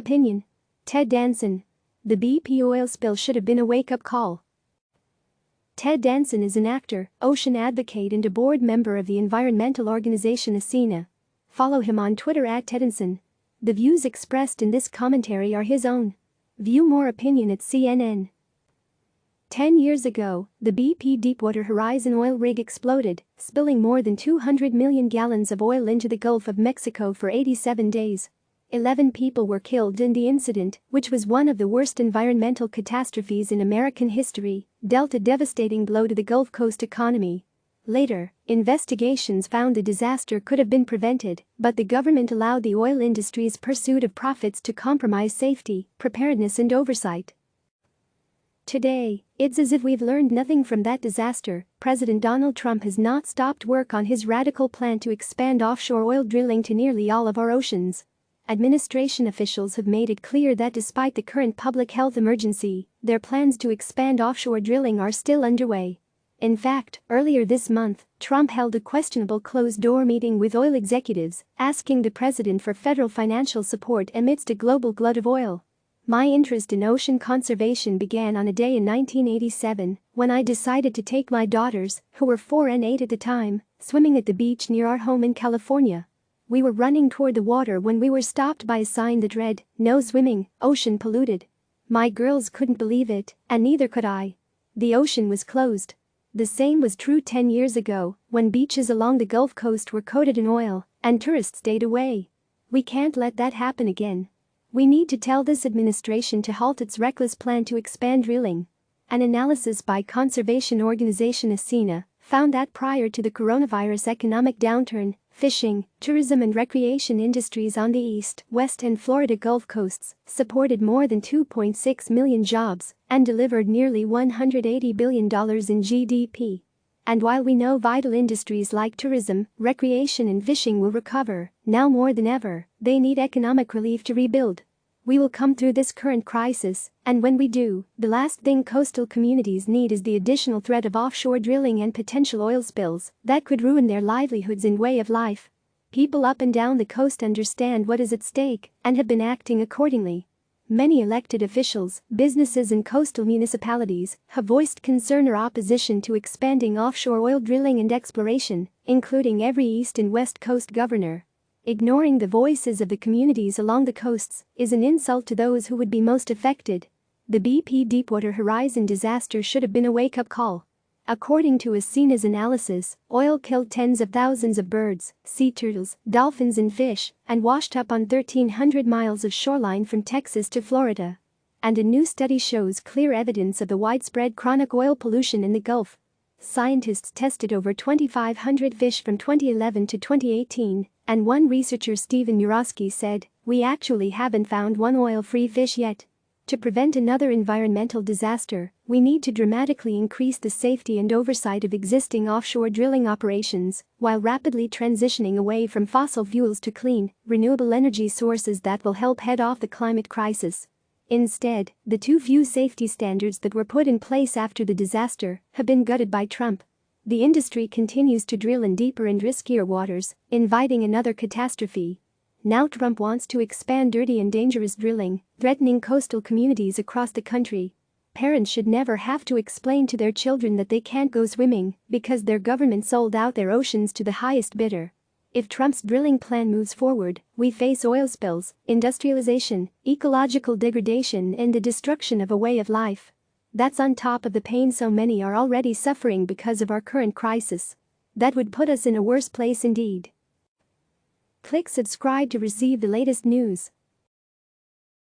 Opinion. Ted Danson. The BP oil spill should have been a wake-up call. Ted Danson is an actor, ocean advocate and a board member of the environmental organization ASEANA. Follow him on Twitter @TedDanson. The views expressed in this commentary are his own. View more opinion at CNN. 10 years ago, the BP Deepwater Horizon oil rig exploded, spilling more than 200 million gallons of oil into the Gulf of Mexico for 87 days. 11 people were killed in the incident, which was one of the worst environmental catastrophes in American history, dealt a devastating blow to the Gulf Coast economy. Later, investigations found the disaster could have been prevented, but the government allowed the oil industry's pursuit of profits to compromise safety, preparedness and oversight. Today, it's as if we've learned nothing from that disaster. President Donald Trump has not stopped work on his radical plan to expand offshore oil drilling to nearly all of our oceans. Administration officials have made it clear that despite the current public health emergency, their plans to expand offshore drilling are still underway. In fact, earlier this month, Trump held a questionable closed-door meeting with oil executives, asking the president for federal financial support amidst a global glut of oil. My interest in ocean conservation began on a day in 1987 when I decided to take my daughters, who were 4 and 8 at the time, swimming at the beach near our home in California. We were running toward the water when we were stopped by a sign that read, "No swimming, ocean polluted." My girls couldn't believe it, and neither could I. The ocean was closed. The same was true 10 years ago when beaches along the Gulf Coast were coated in oil and tourists stayed away. We can't let that happen again. We need to tell this administration to halt its reckless plan to expand drilling. An analysis by conservation organization ASEANA found that prior to the coronavirus economic downturn, fishing, tourism and recreation industries on the East, West and Florida Gulf Coasts supported more than 2.6 million jobs and delivered nearly $180 billion in GDP. And while we know vital industries like tourism, recreation and fishing will recover, now more than ever, they need economic relief to rebuild. We will come through this current crisis, and when we do, the last thing coastal communities need is the additional threat of offshore drilling and potential oil spills that could ruin their livelihoods and way of life. People up and down the coast understand what is at stake and have been acting accordingly. Many elected officials, businesses and coastal municipalities have voiced concern or opposition to expanding offshore oil drilling and exploration, including every East and West Coast governor. Ignoring the voices of the communities along the coasts is an insult to those who would be most affected. The BP Deepwater Horizon disaster should have been a wake-up call. According to ASEANA's analysis, oil killed tens of thousands of birds, sea turtles, dolphins and fish, and washed up on 1,300 miles of shoreline from Texas to Florida. And a new study shows clear evidence of the widespread chronic oil pollution in the Gulf. Scientists tested over 2,500 fish from 2011 to 2018, and one researcher, Stephen Murawski, said, "We actually haven't found one oil-free fish yet." To prevent another environmental disaster, we need to dramatically increase the safety and oversight of existing offshore drilling operations while rapidly transitioning away from fossil fuels to clean, renewable energy sources that will help head off the climate crisis. Instead, the too few safety standards that were put in place after the disaster have been gutted by Trump. The industry continues to drill in deeper and riskier waters, inviting another catastrophe. Now Trump wants to expand dirty and dangerous drilling, threatening coastal communities across the country. Parents should never have to explain to their children that they can't go swimming because their government sold out their oceans to the highest bidder. If Trump's drilling plan moves forward, we face oil spills, industrialization, ecological degradation and the destruction of a way of life. That's on top of the pain so many are already suffering because of our current crisis. That would put us in a worse place indeed. Click subscribe to receive the latest news.